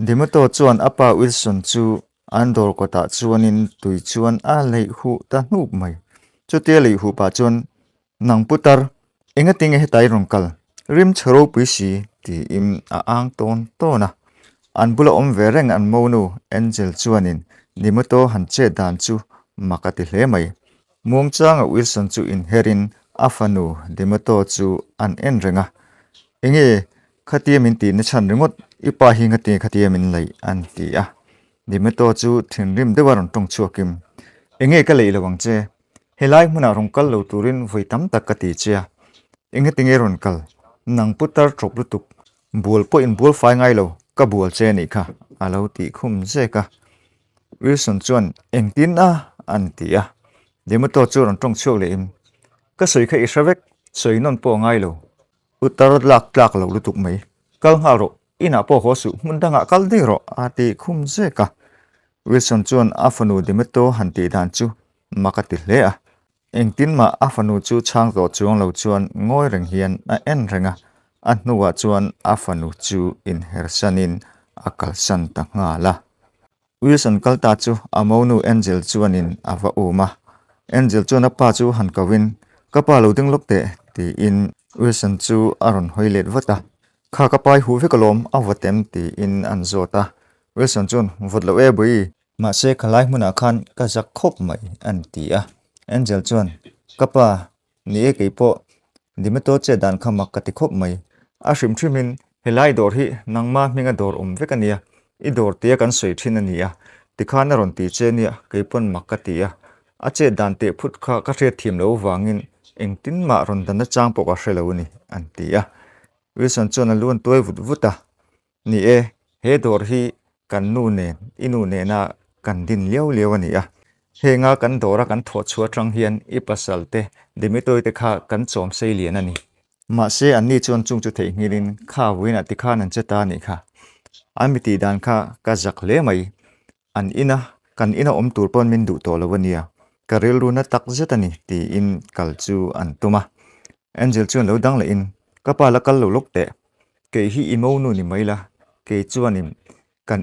Dimato chuan apa Wilson chu andor kota chuanin tui chuan a lei hu ta hnup mai chu te lei hu pa chuan nang putar enga tinge hetai rongkal rim chharo puisi ti im a ang ton tona an bula om vereng an monu angel chuanin dimato han che dan chu makati hle mai muang changa Wilson chu in herin afanu dimato chu an en renga enge khatiamin ti na chan ringot ipa hi ngati khatiamin lei an ti a dimato chu thinrim dewaron tong chuakim enge ka lei lawang che helai hmuna rongkal lo turin voitam takati che enge tinge ronkal nang putar trop lutuk bul po in bul fai ngai lo ka bul che ni kha alo ti khum je ka Wilson chuan engtin a an ti a dimato chu ron tong chuak le im ka soi kha isravek soi non po ngai lo utar lak tlak lo lutuk mai kal ngaro ina po hosu mundanga kal de ro ati khum je ka Wilson chuan afanu dimato hanti dan chu makati hle a engtin ma afanu chu chang to chuang lo chuan ngoi reng hian a en renga a hnuwa chuan afanu chu in hersanin akal san ta nga la Wilson kalta chu amonu angel chuanin awa uma angel chuan apa chu han kawin kapa lo ding lokte ti in Wilson chu aron hoilet wata kha kapai hu vekalom awatem ti in anzota Wilson chun vodlo e bui ma se khalai hmuna khan ka jak khop mai an ti a angel chuan kapa ni e keipo dimato che dan khamak kati khop mai a hrim thimin helai dor hi nangma minga dor vekania I dor te kan soi thin ania tikhana ron ti che nia keipon makatia a che dan te phut kha ka hre thim lo wangin engtin ma ron dan na chang po ka hrelo ni an ti a Wilson chon alun toy vut vuta ni e he dor hi kan nu ne inu ne na kan din leo leo ani a he nga kan dora kan tho chua tang hian I pasalte dimitoi te kha kan chom sei lian ani ma se anni chon chung chu thei ngilin kha wina tikha nan cheta ni kha amiti dan kha ka jak le mai an ina kan ina tur pon min du to lawania karel runa tak zetani ti in kalchu an tuma angel chun lo dang la in kapa la kal lo lokte ke hi imonu ni maila ke chuanim kan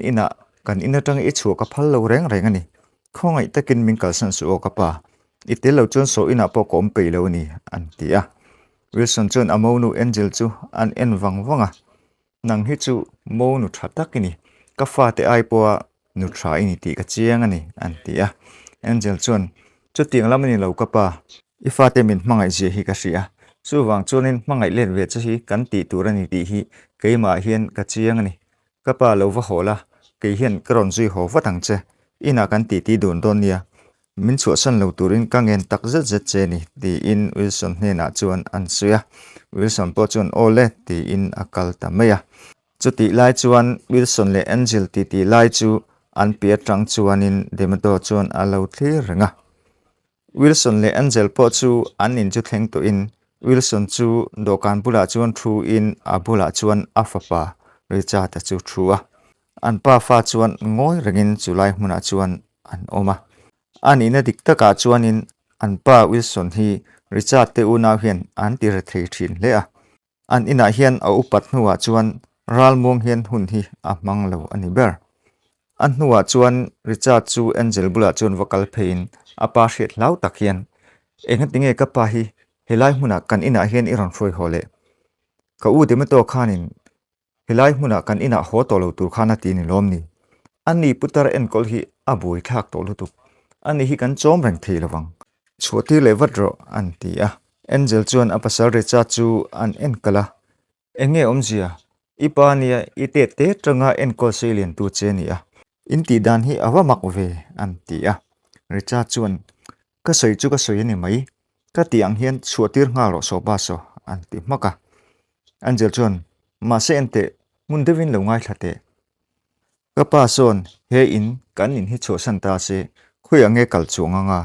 ina tang I chu ka phal lo reng reng ani khongai takin min kal san su o kapa itel lo chon so ina po kom pe lo ni an tia Wilson chun amonu angel chu an en wang wanga nang hi chu mo nu thatakini ka fa te ai po nu tha ini ti ka chiang ani an tia angel chun chu tiang lamani lo ka pa ifa te min mangai je hi ka ria chu wang chunin mangai len ve chu hi kan ti turani ti hi keima hian ka chiang ani ka pa lo wa hola ke hian kron zui ho wa tang che ina kan ti dun don nia min chu san lo turin ka ngen tak zet che ni ti in Wilson ne na chuan an suya Wilson po chun ole ti in akal ta meya chu ti lai chuan Wilson le angel ti lai chu an pia tang chuanin demato chuan alo thlir renga Wilson le angel po chu an in chu thleng to in Wilson chu dokan bula chuan thu in abula chuan afapa richa ta chu thua an pa fa chuan ngoi rengin chulai hmuna chuan an oma an ina dikta ka chuanin an pa Wilson hi richa te una hian an tir thei thin le a an ina hian a upat hnuwa chuan ral mong hian hun hi a mang lo ani ber an hnuwa chuan richa chu angel bula chuan vocal phein apa hret lau tak hian enga tinge ka pa hi helai hmuna kan ina hian iron hroi hole ka u demato khanin helai hmuna kan ina ho to lo tur khana ti ni lom ni ani putar en kol hi abui thak to lutuk ani hi kan chom reng thei lawang chhuati le wadro an ti a angel chuan apasal richa chu an en kala enge omjia ipania ite te tanga en kol selian tu che ni a inti dan hi awamak ve an ti a richa chuan ka soi chu ka soi ni mai ka tiang hian chuatir nga ro so ba so an ti maka angel chuan ma se ente mun devin lo ngai thate ka pa son he in kan in hi cho san ta se khui ange kal chunga nga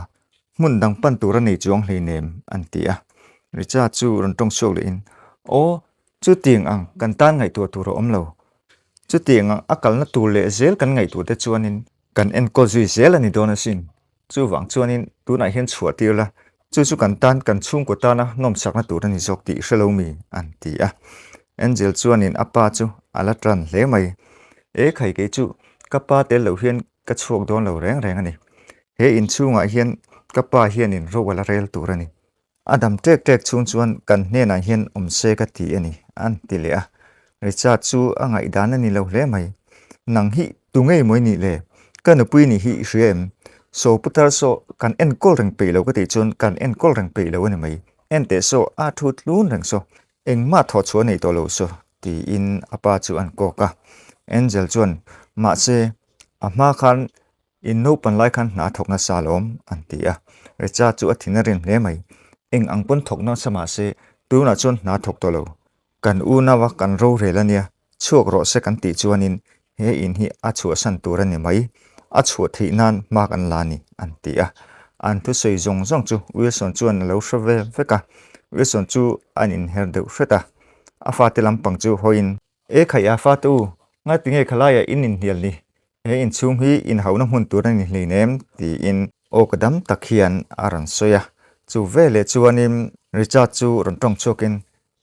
mun dang pan tur ani chuang hlei nem an ti a richa chu ron tong sok le in o chu ting ang kan tan ngai tu tur om lo chu ting ang akal na tur le zel kan ngai tu te chuanin kan en ko zui zel ani dona sin chu wang chuanin tu na hian chuatir la chu kan tan kan chung ko ta na nom sak na tur ani zok ti hrelo mi an ti a angel chuanin apa chu ala tran hle mai khai ke chu kapa te lo hian ka chuak don lo reng reng ani he in chunga hian kapa hian in ro wala rel turani adam tek tek chung chuan kan hne na hian se ka ti ani an ti le a richa chu angai dan ani lo hle mai nang hi tungei moi ni le kan pui ni hi rem so putar so kan en kol reng pe lo ka ti chun kan en kol reng pe lo ani mai en te so a thut lun reng so eng ma tho chu nei to lo so ti in apa chu an ko ka angel chuan ma se ama khan in no pan lai khan na thok na salom an ti a richa chu a thinarin hle mai eng angpon thok na sama se tu na chun na thok to lo kan u na wa kan ro re lania chuak ro se kan ti chuanin he in hi a chu san tur ani mai a chu thi nan mak an lani an ti a an thu sei zong zong chu wilson chuan lo shove veka wilson chu an in her deuh hreta a fa te lampang chu hoin e khai a fa tu nga tinge khalaya in hial ni he in chung hi in hauna hun tur ani hle nem ti in okadam takhian aran soya chu vele chuanin richard chu ron tong chokin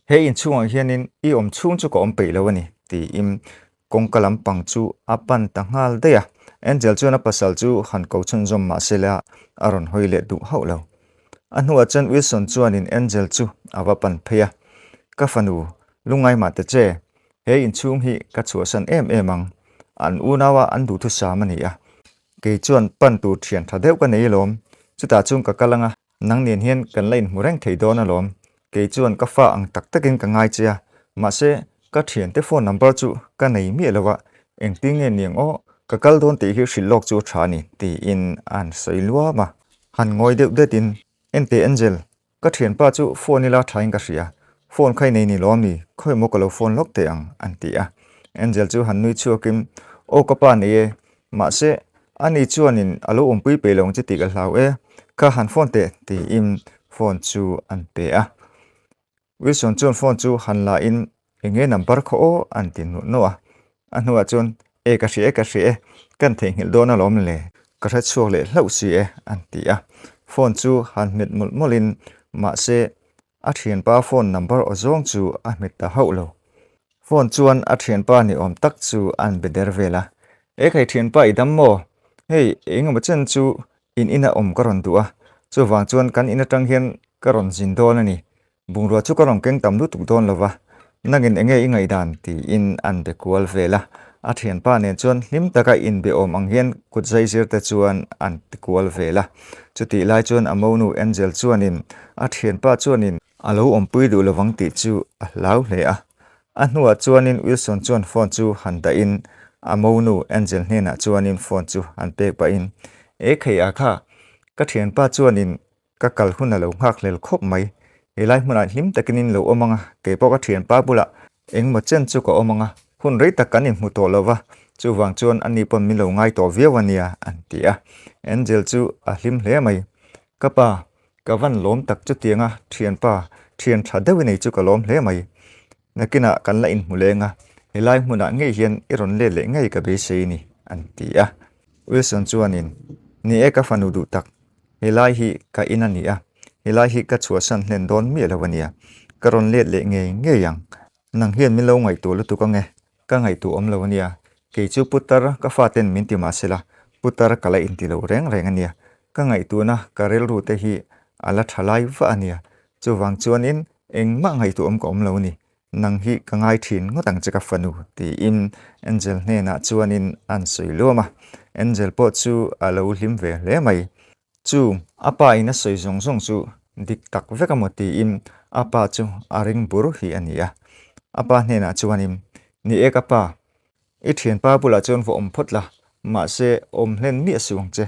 he in chung hianin I chung chu ko pe lo ani ti im kongkalam pang chu apan tangal deya angel chu na pasal chu han ko chun zom ma sela aron hoile du haulo anhuwa chan wilson chuanin angel chu awa pan pheya ka fanu lungai ma te che he in chung hi ka chu san emang an unawa an du thu samani a ke chuan pan tu thian thadeu ka nei lom chuta chung ka kalanga nang nen hian kan lain mureng thei don alom ke chuan ka fa ang tak takin ka ngai chia ma se ka thian te phone number chu ka nei mi lawa engting nge niang o ka kal don ti hi shilok chu thani ti in an soilwa ma han ngoi deuh de tin ente angel ka thian pa chu phone ila thain ka ria phone khai nei ni lom ni khoi mo ka lo phone lok te ang an ti a angel chu han nui chu kim o ka pa nei ma se ani chuanin alo pui pe long chi ti ka hlau e ka han phone te ti im phone chu an pe a wilson chuan phone chu han la in enge number kho o an tin no a anhuwa chuan e ka hri kan thei ngil don alom le ka tha chuak le hlau si e an ti a phone chu han mit mul molin ma se a thian pa phone number o zong chu a mit ta haulo phone chuan a thian pa ni om tak chu an beder vela e khai thian pa idam mo hei engma chen chu in ina om karon du a chu wang chuan kan ina tang hian karon jin don ani bungrua chu karong keng tam lu tuk don lova nangin enge ingai dan ti in an be kual vela a thian pa nen chuan hlim taka in be om ang hian kut zai zir te chuan an kual vela chuti lai chuan amonu angel chuanin a thian pa chuanin alo om pui du lowang ti chu a hlau hle a anhuwa chuanin wilson chuan phone chu han da in amonu angel hena chuanin phone chu an pe pa in e khei a kha ka thian pa chuanin ka kal hun alo ngak lel khop mai elai hmuna hlim takinin lo omanga ke po ka thian pa bula engma chen chu ko omanga hun rei takanin mu to lova chu wang chuan ani pon mi lo ngai to viawania an ti a angel chu a hlim hle mai kapa ka van lom tak chu tianga thian pa thian tha dewi nei chu ka lom hle mai nakina kan la in mulenga elai hmuna ngei hian iron le le ngei ka be sei ni an ti a wilson chuanin ni e ka fanu du tak elai hi ka inani a elai hi ka chua san hlen don mi lawania karon le le nge yang nang hian mi lo ngai tu lu tu ka ngai tu om lawania ke chu putar ka faten min ti ma sela putar kala in ti lo reng reng ania ka ngai tu na karel ru te hi ala thalai wa ania chu wang chuan in eng ma ngai tu om ko om lo ni nang hi ka ngai thin ngotang chaka fanu ti in angel ne na chuan in an soi loma angel po chu alo hlim ve le mai chu apa ina soi zong zong chu dik tak veka moti im apa chu aring buru hi ania apa hne na chuanin ni ekapa I thian pa bula chuan vo om photla ma se om hlen mi asung che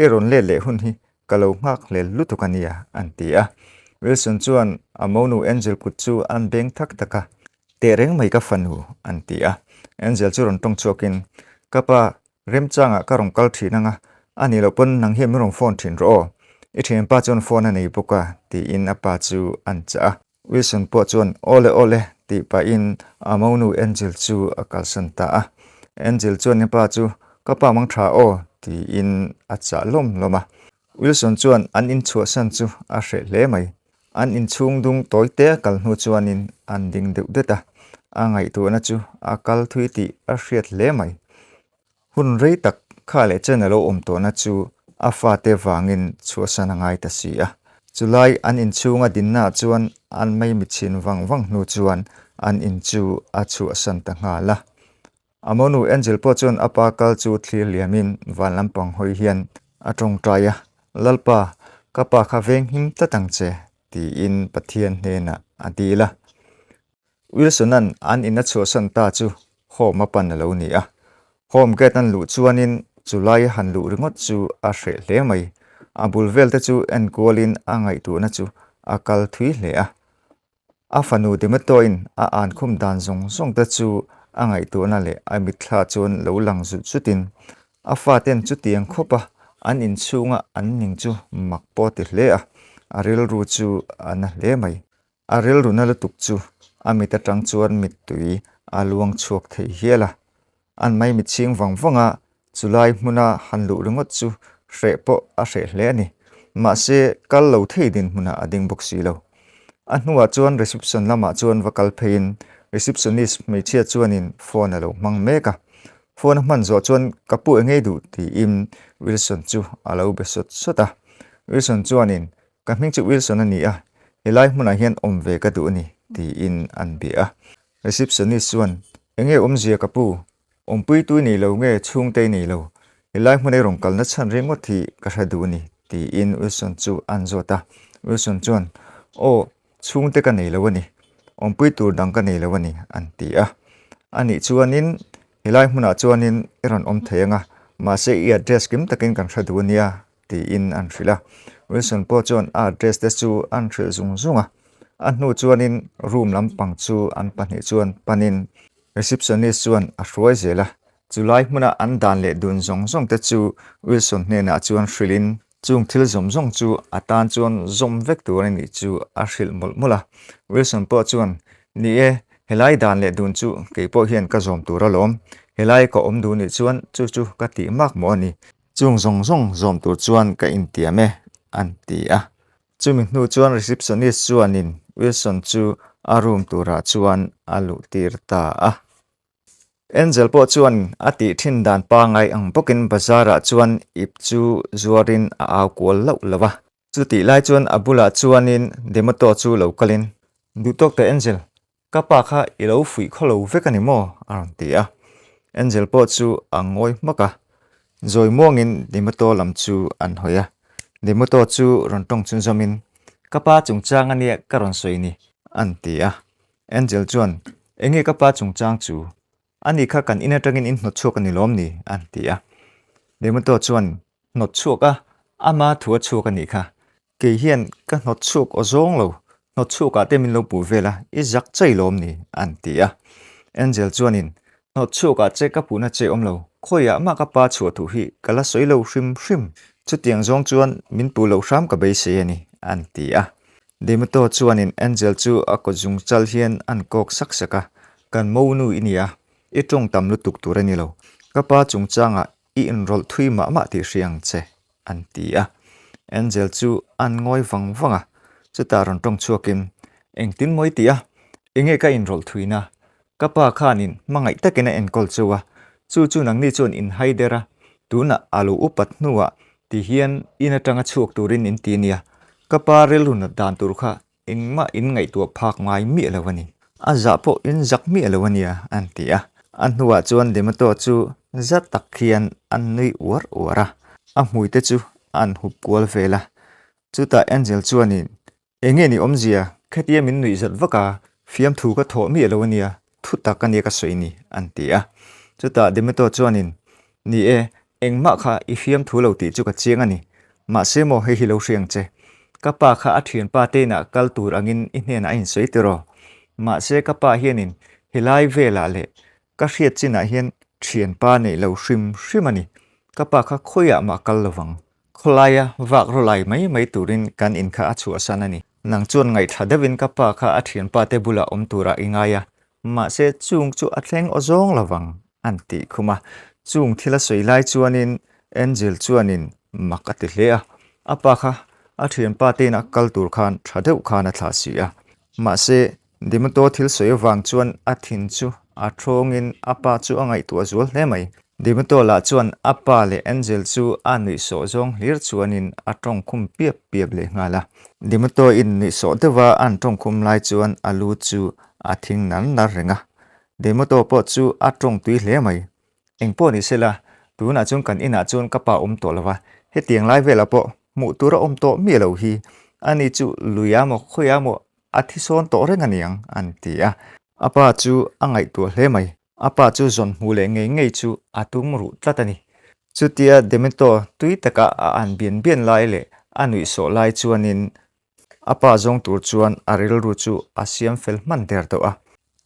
eron le le hun hi kalo ngak le lutukania antia wilson chuan amonu angel kut chu an beng thak taka te reng mai ka fanu antia angel chu ron tong chokin kapa rem changa karong kal thinanga ani lo pon nang hem rong phone thin ro I thian pa chuan phone nei boka ti in apa chu an cha wilson po chuan ole ti pa in amonu angel chu akal santa a angel chuan ne pa chu kapa mang tha o ti in acha loma wilson chuan an in chua san chu a hre hle mai an in chung dung toite kal hnu chuanin an ding deuh deta angai tu na chu akal thui ti a hriat hle mai hun rei tak kha le chen alo om to na chu a fa te wangin chu sana ngai ta si a chulai an in chunga din na chuan an mai mi chin wang nu chuan an in chu a chu san ta nga la amonu angel po chuan apa kal chu thlir liamin van lampang hoi hian atong traya lalpa kapa kha veng him ta tang che ti in pathian hne na adila Wilson an in a chu san ta chu hom apan lo ni a hom get an lu chuanin chulai han lu ringot chu a hre hle mai abul vel te chu en kolin angai tu na chu akal thui hle a fanu dematoin a an khum dan zong te chu angai tu na le a mitthla chon lo lang zu chutin a fa ten chu tiang khopa an in chunga an ning chu makpo ti hle a ril ru chu an hle mai a ril ru na la tuk chu amita tang chuan mit tui a luang chuak thei hiala an mai mit ching wangwanga chulai hmuna han lu ringot chu hre po a hre hle ani ma se kal lo thei din hmuna ading boxi lo a hnuwa chuan reception lama chuan vakal phein receptionist me chia chuanin phone alo mang meka phone man zo chuan kapu ngei du ti im Wilson chu alo besot sota Wilson chuanin ka hming chu Wilson ani a helai hmuna hian om ve ka du ni ti in an bia receptionist chuan enge zia kapu pui tu ni lo nge chung te ni lo helai hmuna rong kal na chan rengot thi ka hra ni ti in Wilson chu an zota Wilson chuan o chung te ka nei lo ani pui tur dang ka nei lo ani an ti a ani chuanin helai hmuna chuanin eran theanga ma se I address kim takin kan hra nia ti in an hrila Wilson po chuan address te chu an hril zunga an hnu chuanin room lampang chu an pahnih chuan panin receptionist chuan a hruai zela chulai hmuna an dan le dun zong te chu Wilson hne na chuan hrilin chung thil zom chu atan chuan zom vek tur ani chu a hril mulmula Wilson po chuan ni e helai dan le dun chu keipo hian ka zom tur alom helai ko om du ni chuan chu ka ti mak mo ani chung zong zom tur chuan ka in tiame an ti a chumi hnu chuan receptionist chuanin Wilson chu a room tura chuan alu tir ta a Angel po chuan ati thin dan pa ngai ang bokin bazara chuan ip chu zuarin a aw kol lo lawa chu ti lai chuan abula chuanin demato chu lo kalin du tok te Angel kapa kha ilo fui kholo vekani mo an ti a Angel po chu angoi maka zoi mongin demato lam chu an hoya demato chu rontong chun zomin kapa chungchang ania karon soini an ti a Angel chuan enge kapa chungchang chu ani kha kan inatangin in hnawtchhuak ani lom ni an ti a demato chuan hnawtchhuak a ama thua chhuak ani kha ke hian ka hnawtchhuak ozong lo hnawtchhuak a temin lo pu vela I zak chei lom ni an ti a Angel chuanin hnawtchhuak a che ka puna che om lo khoya ma ka pa chhuat thu hi kala soi lo hrim chu tiang zong chuan min pu lo hram ka bei se ani an ti a demato chuanin Angel chu a ko jung chal hian an kok saksaka kan mo nu inia itong tam lu tuk tur ani lo kapa chungchanga I enroll thui ma ti hriang che an ti a Angel chu an ngoi wanga chu ta ron tong chuakin engtin moi ti a enge ka enroll thuina kapa khanin mangai takena enkol chuwa chu nang ni chon in haidera tuna alu upat nuwa ti hian ina tanga chuak turin in tinia kapa relun dan tur kha engma in ngai tu phak ngai mi lawani aza po in zak mi lawania an ti a an hnuwa chuan demato chu zat tak khian an nui ura a hmui te chu an hup kwal vela chuta Angel chuanin enge ni omzia khatia min nui zat waka fiam thu ka tho mi lawania thu tak ani ka soini an ti a chuta demato chuanin ni e engma kha I fiam thu lo ti chu ka chiang ani ma se mo he hi lo hriang che kapa kha a thian pa te na kal tur angin I hne na in soitero ma se kapa hianin hilai vela le ka hriat china hian thian pa nei lo hrim ani kapa kha khoya ma kal lawang kholaya wak rolai mai turin kan in kha achu asanani nang chuan ngai thadawin kapa kha a thian pa te bula om tura ingaya ma se chung chu athleng ozong lawang anti khuma chung thila soilai chuanin Angel chuanin makati hlea apa kha a thian pa te na kal tur khan thadeu khana thla ma se demato thil soi wang chuan a thin chu a thongin apa chu angai tu azul hle mai Dimato la chuan apa le angel chu anui so zong lir chuanin atong khum piep piep le ngala. Dimato in ni so dewa an tong khum lai chuan alu chu athing nan na renga. Dimato po chu atong tui hle mai. Engpo ni sela tu na chung kan ina chuan kapa to lawa. He tiang lai vela po mu tura to mi lo hi. Ani chu luyamo khoyamo athison to renga niang antia. Apa chu angai tu hle mai. Apa chu zon mule ngei chu atung ru tlatani. Chu tia demento tui taka an bien lai le anui so lai chuanin apa zong tur chuan aril ru chu asiam fel man der to a.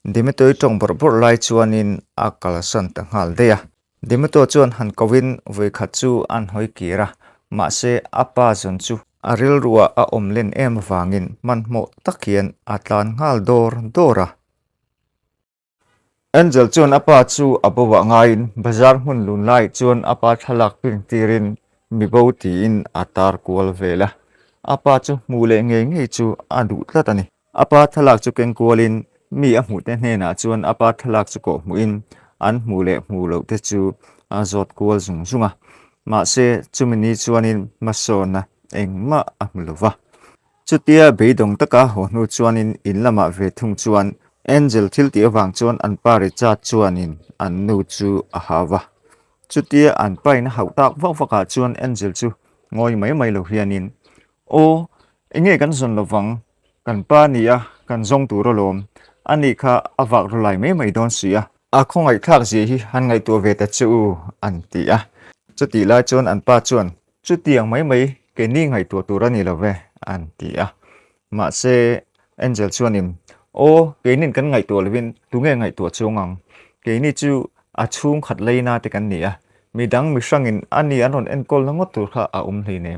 Demetoi tong bor lai chuanin akal san ta ngal deya. Demeto chuan han kovin voi khat chu an hoi kira. Ma se apa zon chu aril ruwa a omlen em wangin man mo takhian atlan ngal dora. Angel chuan apa chu abawa ngain bazar hun lun lai chuan apa thalak ping tirin mibo ti in atar kual vela. Apa chu mule ngei chu adu tlatani. Apa thalak chu keng kualin mi a mu te hna chuan apa thalak chu ko muin an mule mulo te chu azot kual zunga. Ma se chumini chuanin masona engma a mulova. Chutia beidong taka ho nu chuanin in lama ve thung chuan angel thil ti awang chuan an pari cha chuanin an nu chu a hawa. Chutia an pain hautak vaka chuan angel chu ngoi mai lo hianin o enge kan zon lovang kan pa nia kan zong tu rolom ani kha awak rolai mai don sia a khongai thak ji hi han ngai tu ve ta chu an ti a chuti la chuan an pa chuan chutiang mai ke ni ngai tu rani lo ve an ti a ma se angel chuanim o ke nin kan ngai tu lewin tu nge ngai tu chungang ke ni chu a chung khat leina te kan ni a midang mi sangin ani anon enkol na ngot tur kha a hli ne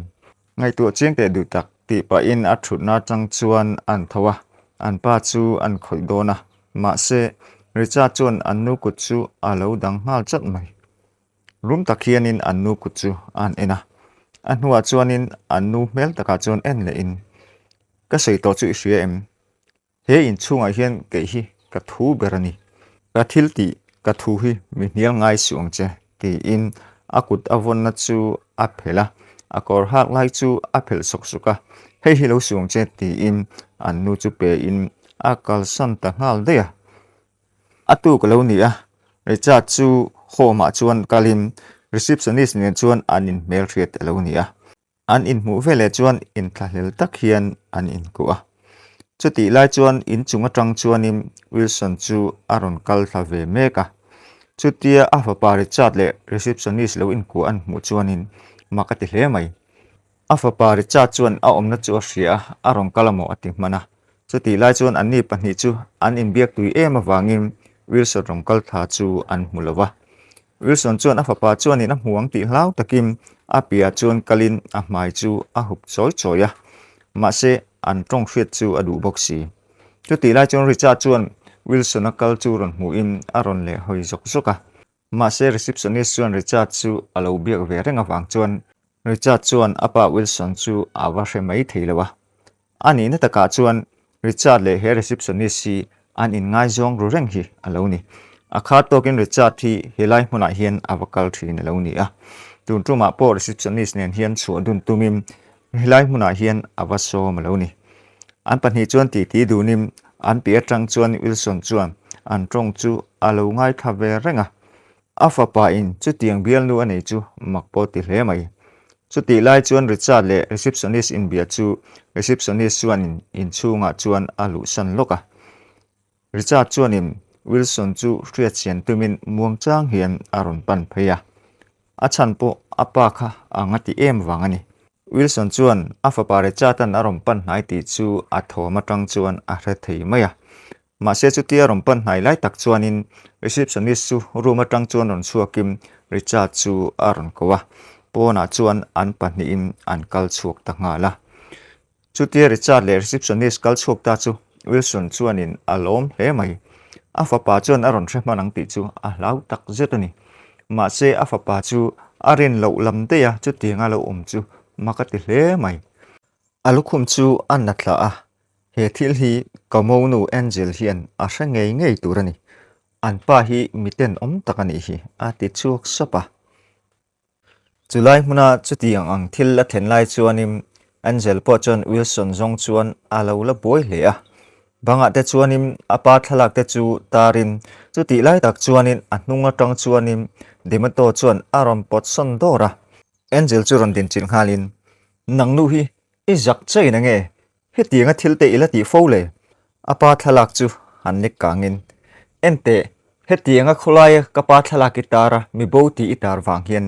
ngai tu chiang te du tak ti pa in a thut na chang chuan an thawa an pa chu an khoi dona ma se richa chuan an nu kut chu a lo dang hal chat mai rum takhianin an nu kut chu an ena an huwa chuanin an nu mel taka chuan en le in ka sei to chu hria em he in chunga hian ke hi ka thu berani ka thil ti ka thu hi mi hnial ngai suang che ti in akut avon na chu a phela akor hak lai chu a phel sok suka hei hi lo suang che ti in an nu chu pe in akal san ta ngal deya atu ko lo ni a recha chu khoma chuan kalim receptionist ne chuan anin mail thriat lo ni a an in mu vele chuan in thlahlel tak hian an in ku a chuti lai chuan in chunga tang chuanin Wilson chu aron kal thave meka chutia a fa pari chat le receptionist lo in ku an mu chuanin makati hle mai a fa pari chat chuan a omna chu hria aron kalamo ati mana chuti lai chuan an ni pahni chu an in biak tui em awangin Wilson rong kal tha chu an mulova Wilson chuan a fa pa chuan in a muang ti hlau takim a pia chuan kalin a mai chu a hup choi a ma se an tong hriat chu adu boxi chuti lai chuan Richard chuan Wilson a kal chu ron mu in aron le hoi zoka ma se receptionist chuan Richard chu alo biak ve renga wang chuan Richard chuan apa Wilson chu awa hre mai theilowa ani na taka chuan Richard le he receptionist si an in ngai zong ru reng hi alo ni akha tokin Richard thi helai hmuna hian awakal thin alo ni a tun tuma po receptionist nen hian chu dun tumim helai hmuna hian awaso malo ni an pahni chuan ti dunim an pia tang chuan Wilson chuan an tong chu alo ngai khave renga afa pa in chu tiang bial nu ani chu makpo ti hle mai chu ti lai chuan Richard le receptionist in bia chu receptionist chuan in chunga chuan alu san loka Richard chuan in Wilson chu hriat chian tumin muang chang hian aron pan pheya a chan po apa kha angati em wangani Wilson chuan afa pare chatan arom pan nai ti chu a thoma tang chuan a hre thei maya ma se chu ti arom pan nai lai tak chuanin receptionist chu ruma tang chuan ron chuakim Richard chu aron kowa pona chuan an pahni in an kal chuak ta ngala chu ti Richard le receptionist kal chuak ta chu Wilson chuanin alom hle mai afa pa chuan aron hre manang ti chu a lau tak zetani ma se afa pa chu arin lo lam te ya chu ti nga lo chu makati hle mai alukhum chu an natla a he thil hi kamonu angel hian a hre ngei turani an pa hi miten takani hi ati chuak sapa July muna chuti ang thil la thlen lai chuanim Angel po chon Wilson zong chuan alo la boy le a banga te chuanim apa thalak te chu tarin chuti lai tak chuanin anunga tang chuanim demato chuan aron pot son dora Angel chu ron din chin halin nangnu hi izak chei na nge hetianga thil te ilati fole apa thalak chu hannik kangin ente hetianga khulai kapa thalak itara mi boti itar wang hian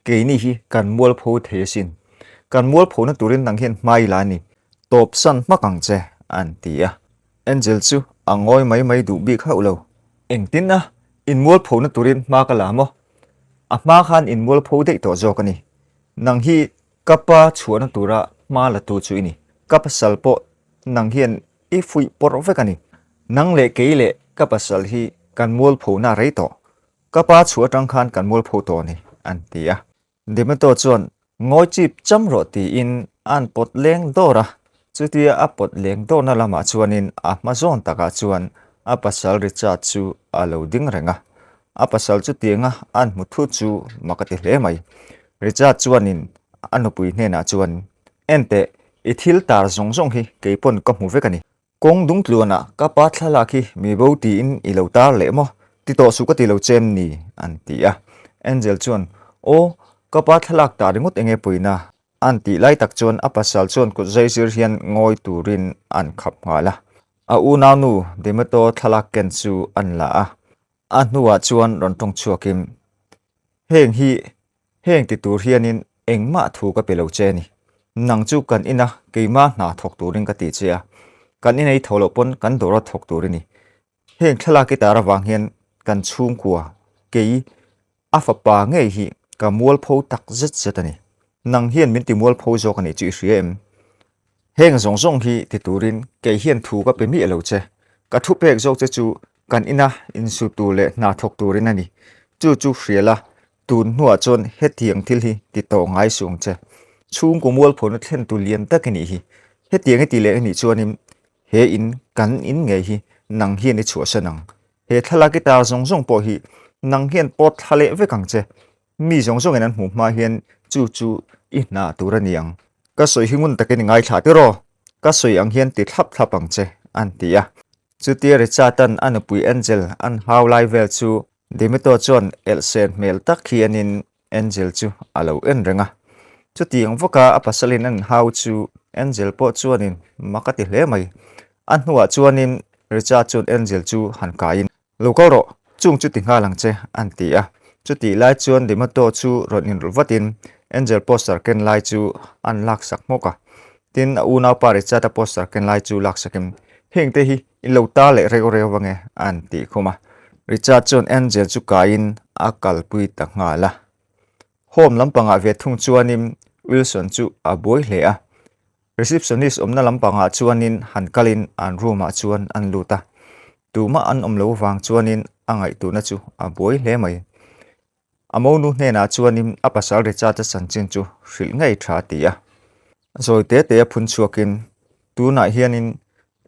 keini hi kan mual pho thesin kan mual pho na turin nang hian mai lani top san makang che an tia Angel chu angoi mai du bi kha ulo engtin na in mual pho na turin ma kala mo a ma khan in mual pho de to jokani nang hi kapa chuana tura ma la tu chu ini kapa salpo nang hian i fui por vekani nang le keile kapa sal hi kan mual pho na rei to kapa chua tang khan kan mual pho to ni an tia demato chuan ngoi chip cham ro ti in an pot leng dora chutia a pot leng do na lama chuanin a mazon taka chuan a pasal richard chu a loading renga a pasal chu tianga an muthu chu makati hle mai richard chuanin anupui hena chuan ente ithil tar zong hi keipon ka mu vekani kong dung tluana ka pa thala khi mi bo ti in ilo tar le mo ti to su ka ti lo chem ni an tia Angel chuan o ka pa thalak tar ngut enge puina anti lai tak chuan a pasal chuan ku zaisir hian ngoi turin an khap ngala a u na nu demato thalak ken chu an la a nuwa chuan ron tong chuakim heng ti tur hianin engma thu ka pelo che ni nang chu kan ina keima na thok turin ka ti che kan inei tholopon kan dora thok turini heng thalak itara wang hian kan chung kwa kei afapa nge hi ka mual pho tak zet zetani nang hian min ti mual pho zo kani chi riem heng zong hi ti turin ke hian thu ka pe mi elo che ka thu pek zo che chu kan ina in su tu le na thok turin ani chu hriala tun nuwa chon hetiang thil hi ti to ngai sung che chung ko mual pho na thlen tu lian takani hi hetiang ti le ani chuanim he in kan in nge hi nang hian ni chu sanang he thalaki ta zong po hi nang hian pot thale ve kang che mi zong enan mu ma hian chu i na turaniang ka soi hingun takeni ngai thla te ro ka soi ang hian ti thlap ang che an tia chu tia re chatan anupui Angel an how lai vel chu demeto chon elsen mel tak khianin Angel chu alo en renga chu tiang voka apasalin an how chu Angel po chuanin makati hle mai an huwa chuanin recha chun Angel chu han kain lokal ro chung chu ti nga lang che an tia chu ti lai chuan demato chu ron in ruwatin Angel poster ken lai chu an lak sak moka tin u na pare chata poster ken lai chu lak sakim heng te hi in lo ta le re wange an ti khoma Richard chon Angel chu kain akal pui ta nga la home lampanga ve thung chuanim Wilson chu a boy hle a receptionist omna lampanga chuanin hankalin an room a chuan an luta tuma an omlo wang chuanin angai tu na chu a boy hle mai amonu hena chuanin apasal recha ta sanchin chu hril ngai tha tia zoi te phun chuakin tuna hianin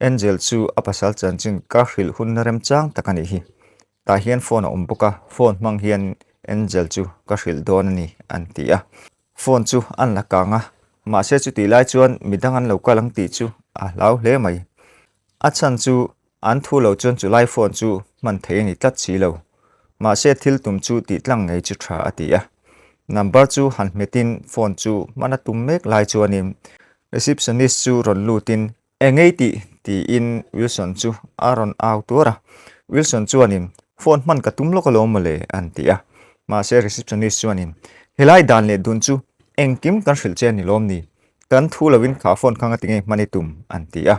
Angel chu apasal chanchin ka hril hun rem chang takani hi ta hian phone a omboka phone mang hian Angel chu ka hril don ani an tia phone chu an la kanga ma se chu ti lai chuan midang an lo kalang ti chu a lau hle mai a chan chu an thu lo chuan chu lai phone chu man thei ni tlat chi lo ma se thil tum chu ti tlang ngei chu tha atia number chu han metin phone chu mana tum mek lai chuanin receptionist chu ron lutin engei ti in Wilson chu aron out tora Wilson chuanin phone man ka tum lo ka lo male an tia ma se receptionist chuanin helai dan le dun chu engkim kan hril che ni lom ni kan thu lovin kha phone khanga tinge mani tum an tia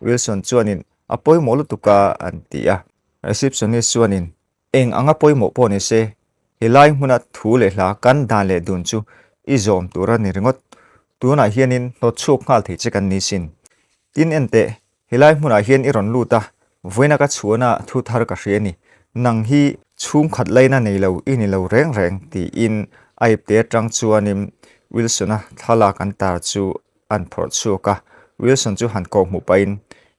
Wilson chuanin apoi molu tuka an tia receptionist chuanin eng anga poimo po ni se helai huna thu le hla kan dan le dun chu i zom tura ni ringot tuna hianin no chuk ngal thei che kan ni sin tin ente helai huna hian i ron luta voina ka chuana thu thar ka hriani nang hi chung khat leina nei lo ini lo reng ti in aip te tang chuanim Wilson a thala kan tar chu an phor chu ka Wilson chu han ko mu pain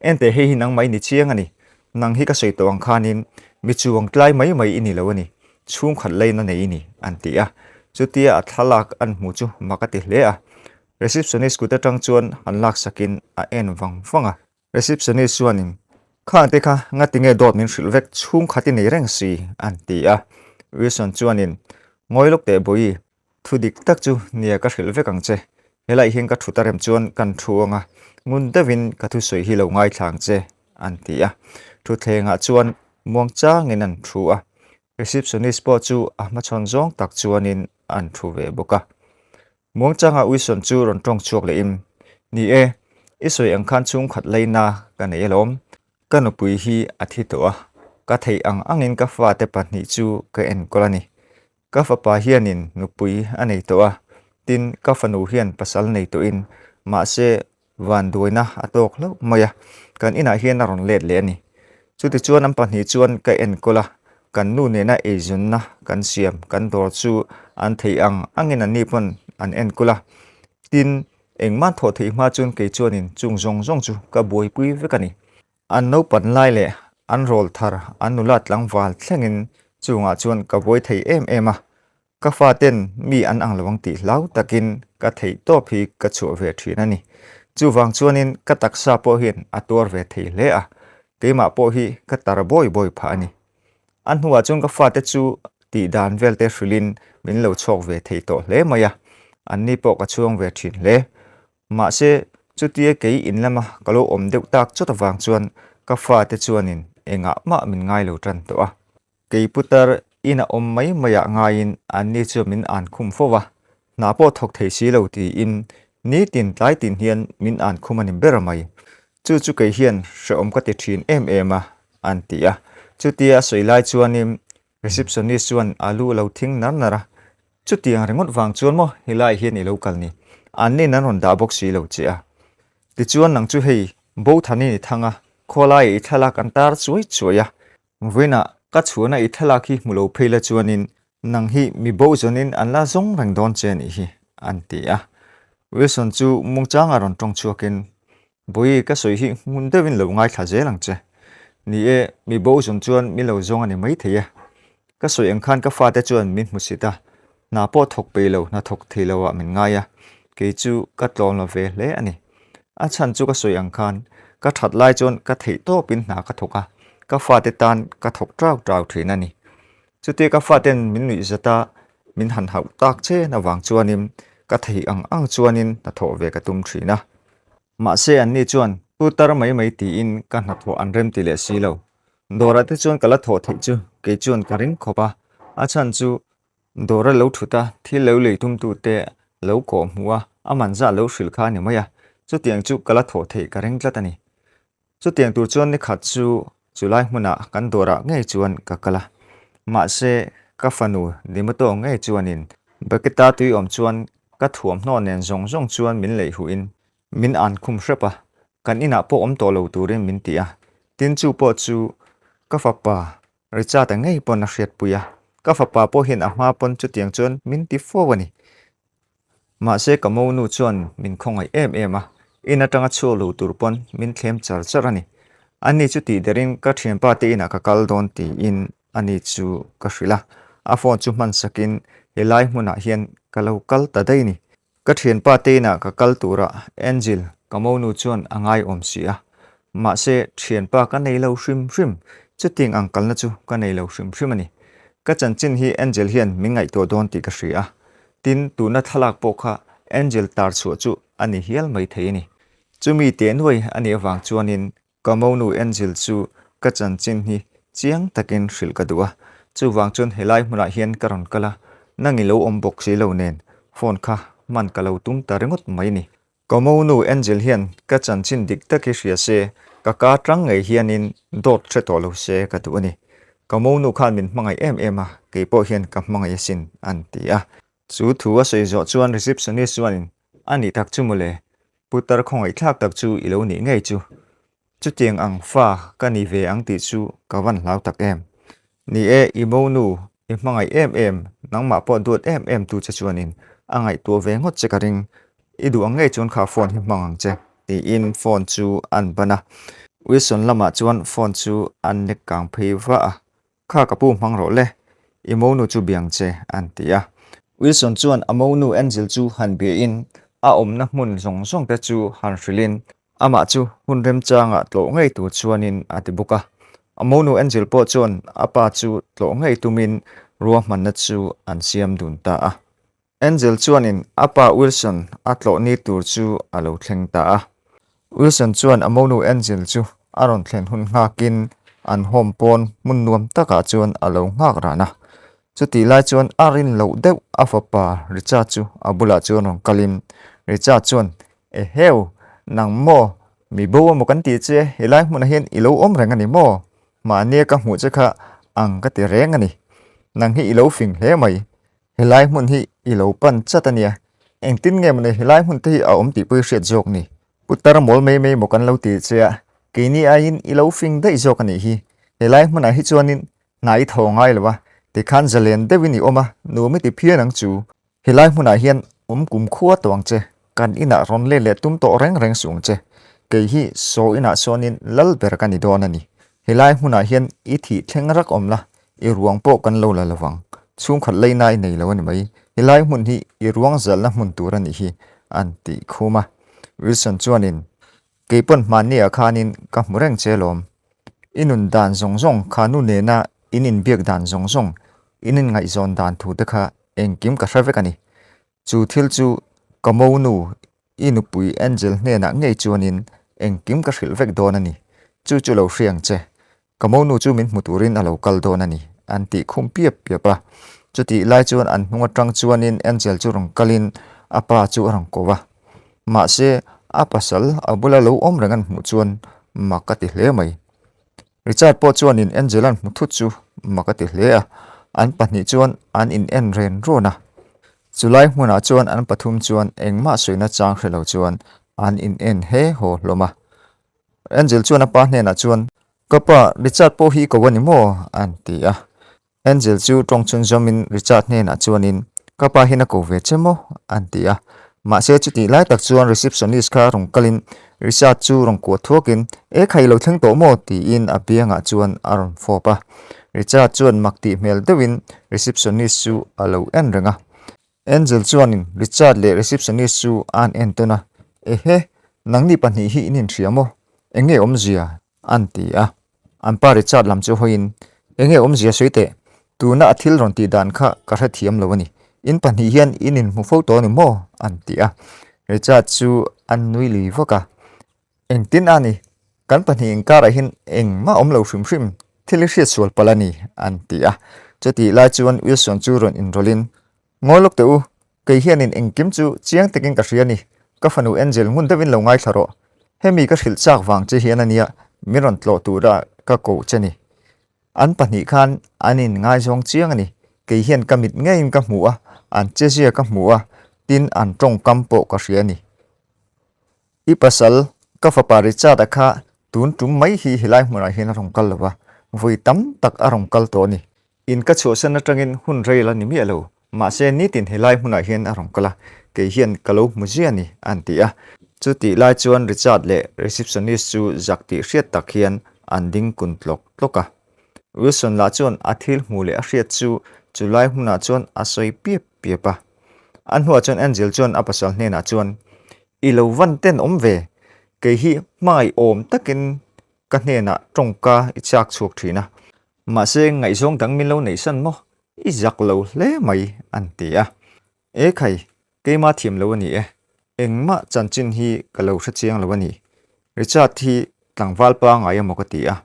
ente he hi nang mai ni chiang ani nang hi ka sei to ang khanin mi chuang tlai mai ini lo ani chung khat leina nei ni an ti a chutia thalak an mu chu makati hle a receptionist ku ta tang chuan an lak sakin a en wang wanga receptionist chuanin khang te kha ngatinge dot min hril vek chung khati nei reng si an ti a Wilson chuanin ngoi lok te boi thudik tak chu nia ka hril vek ang che helai hing ka thutarem chuan kan thuanga ngun devin ka thu soi hi lo ngai thlang che an ti a thu thlenga chuan muang cha ngin an thu a receptionist po chu a ma chon zong tak chuanin an thu ve boka muang changa Wilson chu ron tong chuak le im ni e isoi ang khan chung khat leina ka nei lom kan pui hi athi to a ka thei ang angin ka fa te pa ni chu ka en kolani ka fa pa hianin nupui anei to a tin ka fanu hian pasal nei to in ma se van duina atok lo maya kan ina hian ron let le ani chuti chuan am pa ni chuan ka en kola kan nu ne na ejun na kan siam kan dor chu an thei ang angin ani pon an en kola tin engman tho thei ma chun ke chuanin chung zong zong chu ka boi pui vekani an no pan lai le an rol thar an nulat langwal thlengin chunga chuan ka boi thei em a ka fa ten mi an ang lawang ti lau takin ka thei to phi ka chu ve thin ani chu wang chuanin ka taksa po hian ator ve thei le a keima po hi ka tar boi pha ani an huwa chung ka fa te chu ti dan vel te hrilin min lo chok ve thei to hle maya an ni po ka chuang ve thin le ma se chutie ke in lama kalo om deuh tak chota wang chuan ka fa te chuanin enga ma min ngai lo tran to a ke putar ina om mai maya ngain an ni chu min an khum fowa na po thok thei si lo ti in ni tin tlai tin hian min an khumani ber mai chu ke hian hre om ka ti thin em a an ti a chutia soilai chuanin receptionist chuan alu lo thing nara chutiang rengot wang chuan mo hilai hian i lo kalni an ni nan ron da box si lo che a ti chuan nang chu hei bo thani ni thanga kholai i thala kan tar chuya wena ka chhuana i thala khi mulo pheila chuanin nang hi mi bo zonin an la zong rang don che ni hi an ti a Wilson chu mungchang aron tong chuakin boi ka soi hi mun devin lo ngai tha je lang che ni e mi bo zon chuan mi lo zong ani mai theya ka soi ang khan ka fa te chuan min musita na po thok pe lo na thok thelo wa min ngaya ke chu ka tlom lo ve le ani a chan chu ka soi ang khan ka that lai chon ka thei to pin na ka thoka ka fa te tan ka thok trau thin ani chu te ka fa ten min ni zata min han hau tak che na wang chuanim ka thei ang chuanin na tho ve ka tum thina ma se an ni chuan putar mai ti in ka na tho an rem ti le si lo dora te chuan kala tho thei chu ke chuan ka ring khopa a chan chu dora lo thuta thil lo le tum tu te lo ko muwa aman za lo hril kha ni maya chu tiang chu kala tho thei ka reng tlatani chu tiang tur chuan ni khat chu chulai hmuna kan dora nge chuan ka kala ma se ka fanu dimato nge chuanin baketa tui om chuan ka thuam hno nen zong chuan min lei hu in min an khum hrepa kan ina po om to lo turin min tia tin chu po chu ka fa pa richa ta ngei pon na hriat puya ka fa pa po hin a ma pon chu tiang chuan min ti fo wani ma se ka mo nu chuan min khongai em a ina tanga chu lo tur pon min thlem char ani ani chu ti derin ka thiam pa te ina ka kal don ti in ani chu ka hrila a phone chu man sakin helai hmuna hian ka lo kal ta dei ni ka thian pa te na ka kal tura angel ka mo nu chuan angai om sia ma se thian pa ka nei lo hrim chu ting angkal na chu ka nei lo hrim ani ka chanchin hi angel hian mingai to don ti ka hria tin tu na thalak po kha angel tar chu ani hial mai thei ni chumi te nuai ani awang chuanin ka mo nu angel chu ka chanchin hi chiang takin hril ka duwa chu wang chun helai hmuna hian karon kala nangi lo om bok si lo nen phone kha man ka lo tum ta rengot mai ni komo nu angel hian ka chanchin dik taki hria se ka tang ngei hianin dot the to lo se ka tu ani komo nu khan min mangai em a ke po hian ka mangai sin an ti a chu thuwa sei zo chuan receptionist chuanin ani tak chu mule putar khongai thak tak chu ilo ni ngei chu tiang ang fa ka ni ve ang ti chu ka wan lau tak em ni e imonu i mangai em nangma po dot em tu cha chuanin angai to ve ngot che karing idu angai chon kha phone hi mangang che ti in phone chu an bana Wilson lama chuan phone chu an nek kang phei wa ข้ากระปูมังโรเล่อีโมนูจูเบียงเจอันตีอะวิลสันจวนอโมนูเอ็นเจลจูฮันเบียอินอาอมนักมุนสงส่งแต่จูฮันฟิลินอามาจูหุ่นเร็มจางอะโตง่ายตัวชวนินอาติบุกะอโมนูเอ็นเจลโปจวนอาปาจูโตง่ายตุมินรัวมันนัดจูอันเซียมดุนตาอะเอ็นเจลชวนินอาปาวิลสันอาโตนี่ตัวจูอาโลเทงตาอะวิลสันจวนอโมนูเอ็นเจลจูอารอนเทนหุ่นหากินอันโฮมปอนมุนนวมตะกาจวนอาโลงากรานะจุดที่ไล่จวนอารินเหลาเดวอาฟปาริชาจูอาบุลาจวนของกาลิมริชาจวนเฮวนังโมมีบัวมกันตีเจเฮลัยมุนเห็นอิโลอมแรงกันนี่โมมาเนี่ยก็หูจะค่ะอังก็ตีแรงกันนี่นังฮีอิโลฟิงเฮไหมเฮลัยมุนฮีอิโลปันจัตเนียเอ็งตินเงมันเฮลัยมุนที่เอาตีปืนเสียจกนี่ปุตตารมอลไม่มกันเหลาตีเจกีนี่อายินอิโลฟิงได้จกกันนี่ฮีเฮลัยมุนฮิจวนินนายทองไงหรือวะที่ขันจะเลียนเดวินิออกมาหนูไม่ติเพียนังจูเฮลัยมุนเฮียนกุมขวดตัวงเจกันอินาร้อนเล่ตุ้มโตแรงสูงเจเกยฮีโซอินาโซนินลัลเบรกันนิดอนันนี่เฮลัยมุนเฮียนอิทิเทงรักอมละอีรวงโปกันโลละละวังช่วงขัดเลยนายในละวันไหมเฮลัยมุนฮีอีรวงเจลละมุนตัวรันนี่ฮีอันติคูมาวิลสันจวนินเกยปนมันนี่อาคานินกับมุเรงเจลอมอินุนดานซงขานุเนนาอินินเบียกดานซงอินินไงซอนดานทูเดค่ะเองกิมกับเชฟกันนี่จูทิลจูกโมนูอินุปุยเอ็นเจลเนน่ะไงจวนินเองกิมกับศิลเวกโดนันนี่จูเราเสียงเจกโมนูจูมินมุตุรินอาเรากัลโดนันนี่อันติคุมเปียบเปียบะจุดที่ไล่จวนอันหัวตรังจวนินเอ็นเจลจูรงกัลินอาปาจูรังโกวะมาเซอาปัสลอาบุลาลูอมรังันมุจวนมากติเลไหมริชาร์ดปอจวนินเอ็นเจลันมุทุจูมากติเลอะอันปัจจุบันอันอินเอ็นเรนโรนะจุลัยหัวหน้าจวนอันปฐุมจวนเองมาสวยนะจางเขลาจวนอันอินเอ็นเฮโฮโลมาเอ็นเจลจวนอปาเนนะจวนก็ปะริชาร์ดปอฮีก็วันนี้โมอันตีอะเอ็นเจลจูตรงชนจอมินริชาร์ดเนนะจวนินก็ปะฮินะก็เวชโมอันตีอะมาเสียจุดที่ไล่ตักจวน receptionist ค่ะรงกลินริชาร์ดจูรงกวดทั่วกินใครเราทั้งโตโมตีอินอเบียงอ่ะจวนอารอนฟอปะริชาร์ดจวนมักตีเมลเดวิน receptionist จูอาลูเอ็นเริงอ่ะเอ็นเจลจวนินริชาร์ดเล receptionist จูอันเอ็นตัวนะนังนี่ปัญหาฮีนินเสียโมเงี้ยอมเสียอันตีอ่ะอันปาริชาร์ดลำจูหอินเงี้ยอมเสียสวยเตะตัวน่าทิลรอนตีดานค่ะกระเทียมเลวนี่อินปัญหาเฮียนอินินมุฟโตัวนี่โมอันตีอ่ะริชาร์ดจูอันนุยลีฟกะเอ็งตินอันนี้กันปัญหาเอ็งการะหินเอ็งมาอมเหลาชิมที่เรียกสวลปลานีอันตีอ่ะจุดที่ไล่จวนวิลสันจูรอนอินโรลินงอลกเตอูเกยเฮียนินเอ็งกิมจูเจียงตะกิงกระเรียนี่ก็ฟันูเอ็นเจลงุนเดวินเหลาไงทารอเฮมีก็หิลจากวังเจเฮียนันเนี่ยมิรอนตโลตูระก็โกเจนี่อันปัญหาคันอันนินง่ายจงเจียงนี่เกยเฮียนกำมิดง่ายกับหมูอ่ะอันเจเซียกับหมูอ่ะตินอันตรงกำโปกระเรียนี่อีปัสลก็ฟปาริชาตะค่ะตุนจุ่มไม่ฮีฮิไลมันอะไรเห็นอารมณ์กัลวะวุยตั้มตักอารมณ์กัลตัวนี่อินก็ชัวเซนตรังอินหุ่นเรยลันนี่มีอะไรมาเซนี่ตินฮิไลมันอะไรเห็นอารมณ์กัลเกยเฮียนกัลมุจียนี่อันตีอ่ะจุดที่ไล่จวนริชาร์ดเล่ receptionist จูจักติเรียดตักเฮียนอันดิ้งกุนตกะวิลสันลาจวนอาทิลมูเลเรียดจูไล่หุ่นอาจวนอาศัยเปียปะอันหัวจวนเอ็นเจลจวนอปัสลเนน่าจวนอีโลวันเต้นเวเกยฮีไม่อมตะกินกันเนน่ะตรงกาอิจักสุกทีนะมาเสงไงซงดังมิโลในสันโมอิจักโลเล่ไม่อันตีอะใครเกยมาทีมโลวันนี้เอ็งมาจันจินฮีกะโลชัดเจียงโลวันนี้ริชาร์ดที่ตั้งวัลปางไงมกติอะ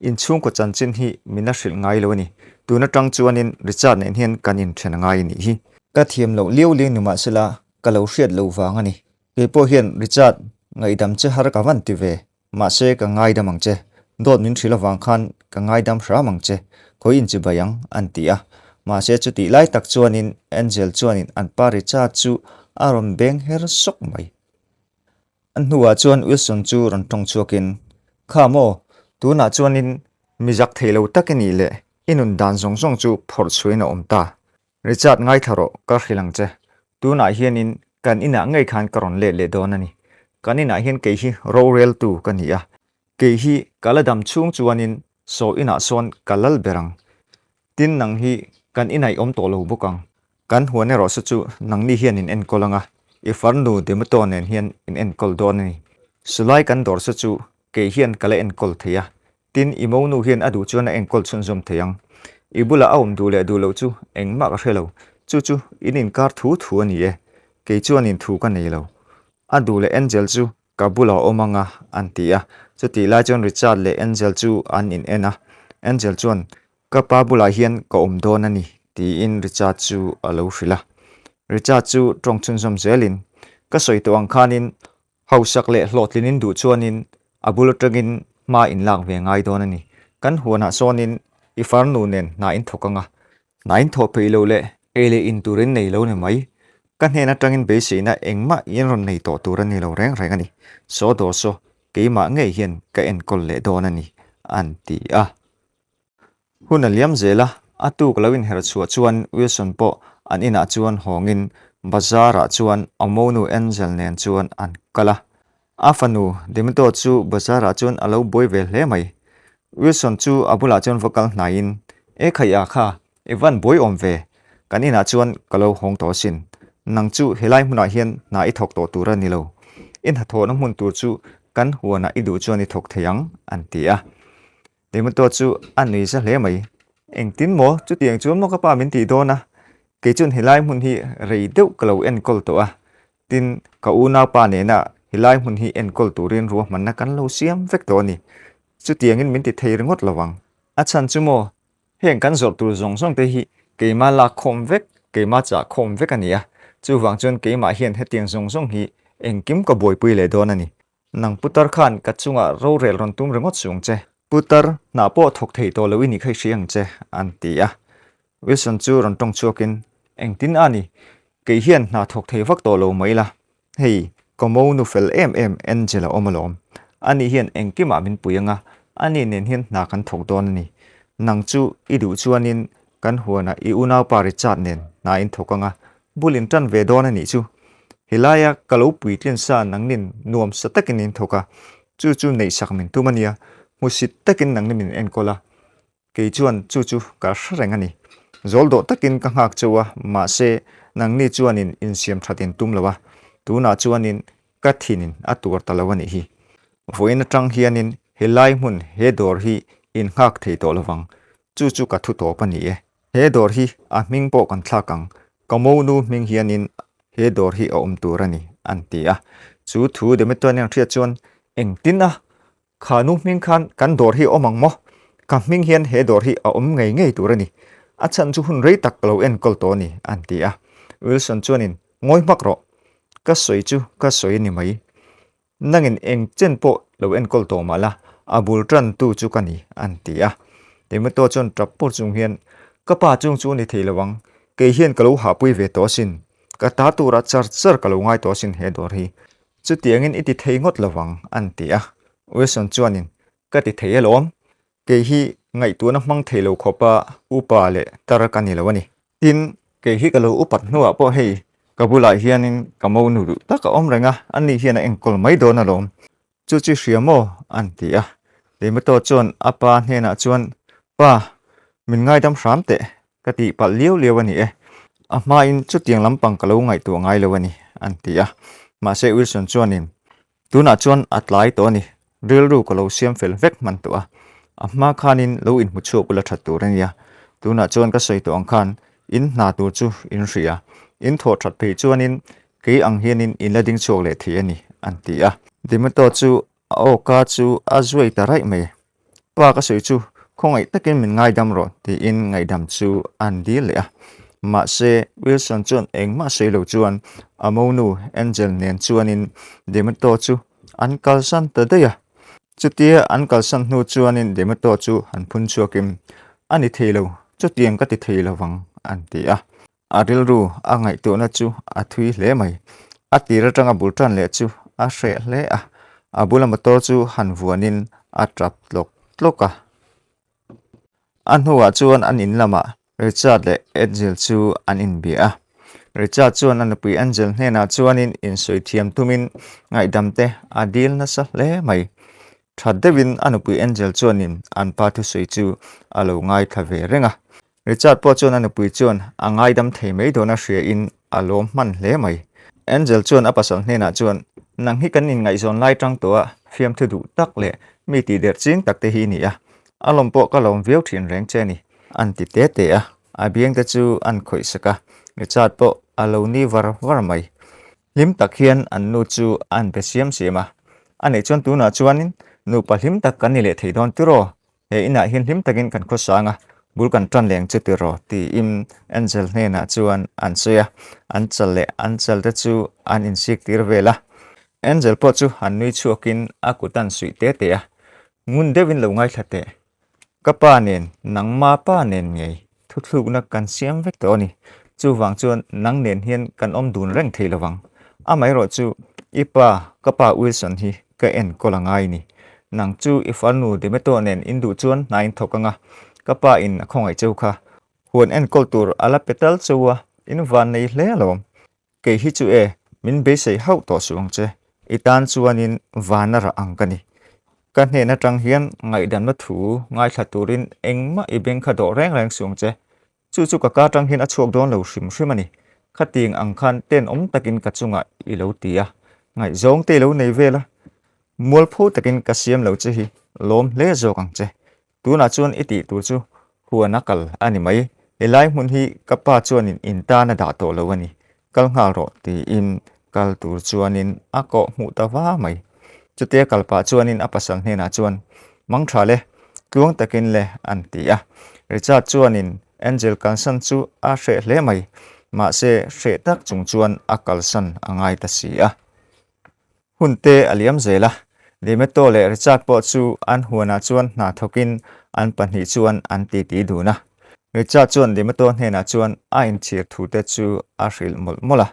อินช่วงกจันจินฮีมินาสิลไงโลวันนี้ตัวนักจังจวนินริชาร์ดเนเห็นกันอินเชนไงนี่ฮีก็ทีมเราเลี้ยวเลี้ยงหนุ่มสิละก็เราเสียดเราฟังอันนี้เกี่ยวกับเห็นริชาร์ดไงดำเจ้าฮาร์กวันติเวมาเสกไงดำมังเจโดดมินสิละฟังคันก็ไงดำสระมังเจคอยอินจิบยังอันตีอะมาเสจุดที่ไล่ตักจวนินเอ็นเจลจวนินอันปาริชาร์ดจูอารมณ์เบงเฮร์สกไม่อันหัวจวนวิลสันจูรันตรงชัวกินข้าโมตัวน่าจวนินมีจักเทเลวตักนี่เละอินุนดานซงจูพอร์ช่วยน่ะอมตาริชาร์ดไงทารอก็ขิลังเจตัวน่าเฮียนินกันอิน่ะไงขันกรอนเล่โดนนี่กันอิน่ะเฮียนเกยฮีโรเรลตูกันนี่อะเกยฮีกะละดำช่วงจวนินโซอิน่ะส่วนกะลัลเบรัง tin nang hi kan inai om to lo bukang kan huane ro su chu nang ni hian in en kolanga I farnu dematon nen hian in en kol don ni sulai kan dor su chu ke hian kala en kol theya tin imonu hian adu chuan en kol chun zum theyang ibula aum du le du lo chu engma ka hrelo chu chu inin kar thu thu ani e ke chuan in thu ka nei lo adu le angel chu kabula omanga antia chuti la chon richard le angel chu an in ena angel chuan ka pa bula hian ka om don ani ti in richard chu alo hrila richard chu trong chun som zelin ka soi to ang khanin hausak le hlotlinin du chuanin abul tagin ma in lak ve ngai don ani kan huana sonin ifarnu nen na in thokanga na in tho peilo le ele in turin nei lo ne mai kan hena tangin be se na engma in ron nei to turan ni lo reng reng ani so do so keima ngei hian ka en kol le don ani anti a hun aliam zela atu klawin her chu chuan wilson po an ina chuan hongin bazara chuan amonu angel nen chuan an kala afanu demto chu bazara chuan alo boy ve hle mai wilson chu abula chuan vocal nain e khaya kha evan boy om ve kanina chuan kalo hong to sin nang chu helai huna hian na I thok to tura ni lo in hatho na mun tur chu kan huana idu chuan I thok theyang antia demto chu anui sa hle mai eng tin mo chu tiang chu mo ka pa min ti do na ke chun helai mun hi rei deuh kalo en kol to a tin ka una pa ne na helai mun hi en kol turin ru man na kan lo siam vek to ni chu tiang in min ti thei ringot lawang a chan chu mo heng kan zor tur zong zong te hi ke ma la khom vek ke ma cha khom vek ania chu wang chun ke ma hian he tiang zong zong hi eng kim ka boi pui le don ani nang putar khan ka chunga ro rel ron tum ringot chung che putar na po thok thei to lo ini khai siang che antia wilson chu ron tong chuakin eng tin ani ke hian na thok thei vak to lo mai la hei komo nu fel em angela omalom ani hian eng kima min puyanga ani nen hian na kan thok don ani nang chu idu chuanin kan huana I una pa richard nen na in thokanga bulin tan ve don ani chu hilaya kalo pui tlen sa nangnin nuam satakin in thoka chu chu nei sak min tumania musit takin nang min en kola ke chuan chu chu ka hreng ani zoldo takin ka ngak chuwa ma se nang ni chuanin in siam thatin tumlawa tuna chuanin ka thinin atur talawani hi voina tang hianin helai mun he dor hi in ngak thei to lawang chu chu ka thu to pani e he dor hi a ming po kan thlakang kamonu ming hianin he dor hi a turani antia chu thu de meton yang thia chuan eng tina khanu ming khan kan dor hi omang mo ka ming hian he dor hi a ngei ngei turani a chan chu hun rei tak lo en kol to ni antia wilson chuanin ngoi makro ka soi ni mai nangin eng chen po lo en kol to mala abul tran tu chu kani antia demeto chon trapur chung hian ka pa chung chu ni theilawang ke hian kalo ha pui ve to sin ka ta tu ra char kalo ngai to sin he dor hi chu tiangin iti thei ngot lawang antia wilson chuanin ka ti thei alom ke hi ngai tu na mang theilo khopa upa le tarakani lawani tin ke hi kalo upat nuwa po hei kabula hianin kamau nuru taka om renga ani hian eng kol mai do na lom chu chi hriamo antia demeto chon apa hena chuan pa min ngai dam hramte kati pal liu liawani e ama in chu tiang lampang kalo ngai tu ngai lawani antia ma se wilson chuanin tuna chuan atlai to ni ril ru kalo siam fel vek man to a ama khanin lo in muchu pula thattu rania tuna chuan ka soi to ang khan in na tu chu in ria in tho that pe chuanin ke ang hianin in lading chok le thi ani antia dimato chu o ka chu azwei tarai me pa ka soi chu khongai takin min ngai dam ro ti in ngai dam chu an di le a ma se wilson chuan eng ma se lo chuan amonu angel nen chuanin dimato chu an kalsan ta de ya chutia an kalsan nu chuanin dimato chu han phun chuakim ani theilo chutiang ka ti theilo wang antia aril ru angai to na chu athui hle mai atira tanga bultan le chu a hre hle a abula motor chu han vuanin atrap tloka an huwa chuan an in lama richard le angel chu an in bia richard chuan an pui angel hena chuanin in soi thiam tumin ngai damte adil na sa hle mai thadevin an pui angel chuanin an pa thu soi chu alo ngai thave renga Richard po chuan an pui chuan angai dam thei mai dona hria in alom man hle mai Angel chuan apasal hnena chuan nang hi kan in ngai zon lai tang to a fiam thu du tak le mi ti der ching tak te hi ni a alom po ka lom veu thin reng che ni an ti te te a biang te chu an khoi saka Richard po alo ni var mai lim tak hian an nu chu an pe siam siama ane chuan tu na chuanin nu pa lim tak kan ni le thei don tu ro he ina hian lim takin kan kho sanga bul kan tran leng chu ti ro ti im Angel hnena chuan an soya an chale an chalte chu an in sik tir vela Angel po chu han nui chuakin akutan sui te te a ngun devin lo ngai thate kapa nen nang ma pa nen ngei thuthluk na kan siam vek to ni chu wang chuan nang nen hian kan om dun reng thei lawang amai ro chu ipa kapa Wilson hi ka en kolangai ni nang chu ifanu de meto nen indu chuan nain thokanga kapa in khongai cheu kha huan en kultur ala petal chuwa in van nei hle lom ke hi chu e min be sei hau to suang che itan chuanin vanara angkani kan he na tang hian ngai dan ma thu ngai thaturin engma ibeng kha do reng suang che chu ka tang hin a chuak don lo hrim hrimani khating angkhan ten om takin ka chunga I lo tia ngai zong te lo nei vela mual phu takin ka siam lo che hi lom le zo kang che tu na chuan iti tu chu huana kal ani mai elai mun hi kapa chuan in ta na da to lo ani kal nga ro ti in kal tur chuan in ako mu ta wa mai chute kalpa chuan in apasal hena chuan mang thale tuang takin le an ti a Richard chuan in Angel kansan chu a hre hle mai ma se hre tak chung chuan akal san angai ta si a hunte aliam zela Demeto le Richard po chu an huana chuan na thokin an panhi chuan an ti duna Richard chuan Demeto hena chuan a in chir thu te chu a hril mola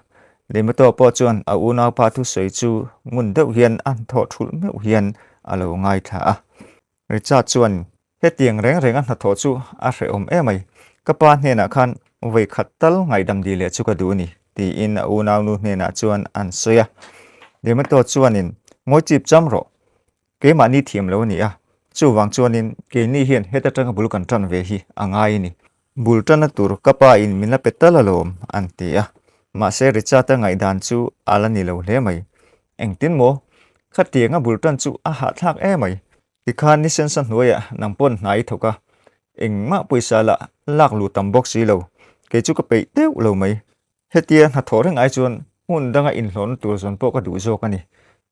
Demeto po chuan a una pa thu soi chu ngun deuh hian an tho thul meu hian alo ngai tha a Richard chuan he tiang reng an tho chu a hre om emai kapa hena khan voi khattal ngai dam di le chu ka du ni ti in a una nu hena chuan an soya Demeto chuan in ngoi chip cham ro ke mani thiam lo ni a chu wang chuanin ke ni hian heta tang bul kan tran ve hi angai ni bul tan tur kapa in mina petala lom an ti a ma se richa ta ngai dan chu ala ni lo hle mai engtin mo khatianga bul tan chu a ha thak e mai ti khan ni sen san hnuaya nangpon hnai thoka engma poisa la lak lu tam box si lo ke chu ka pe teu lo mai hetia na thoreng ai chuan hun danga in hlon tur zon po ka du zo ka ni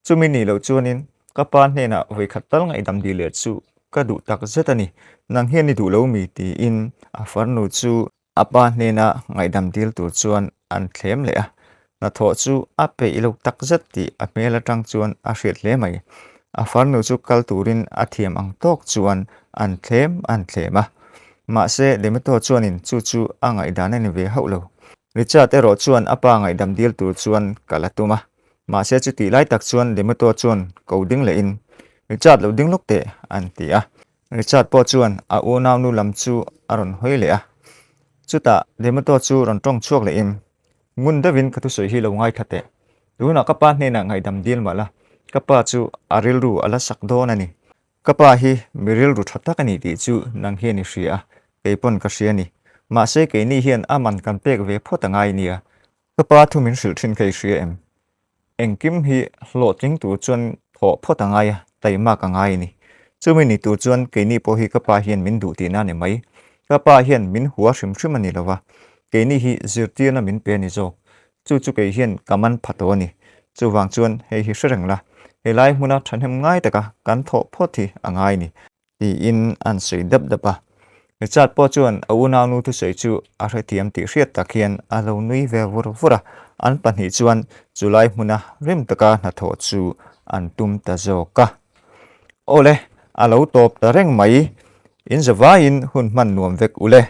chumi ni lo chuanin kapa hena voi khattal ngai dam di le chu ka du tak zetani nang hian ni du lo mi ti in a farnu chu apa hena ngai dam dil tur chuan an thlem le a na tho chu a pe ilo tak zet ti a mela tang chuan a hriat hle mai a farnu chu kal turin a thiam ang tok chuan an thlema ma se Demeto chuanin chu a ngai dan ani ve haulo Richard ero chuan apa ngai dam dil tur chuan kalatuma ma se chu ti lai tak chuan Demeto chuan coding le in Richard lo ding lokte an ti a Richard po chuan a unaw nu lam chu aron hoi le a chuta Demeto chu ron tong chuak le im ngun davin ka tu soi hi lo ngai thate tuna kapa hena ngai dam dil mala kapa chu aril ru ala sak don ani kapa hi miril ru thatak ani ti chu nang hian ni hria keipon ka hria ni ma se ke ni hian aman kan pek ve photangai nia kapa thumin hril thin kai hria em engkim hi hloting tu chuan tho photangai taima ka ngai ni chumi ni tu chuan ke ni po hi kapa hian min du ti na ne mai kapa hian min huwa hrim ani lawa ke ni hi zirtir na min pe ni zo chu ke hian kaman phato ni chu wang chuan hei hi hrengreng la helai hmuna thanhem ngai taka kan tho phothi angai ni ti in an sei dap dapa Richard po chuan a una nu tu sei chu a hrethiam ti hriat takhian a lo nui ve vura an panhi chuan July hmuna rim taka na tho chu an tum ta zo ka ole a lo top ta reng mai in zawa in hun man nuam vek ule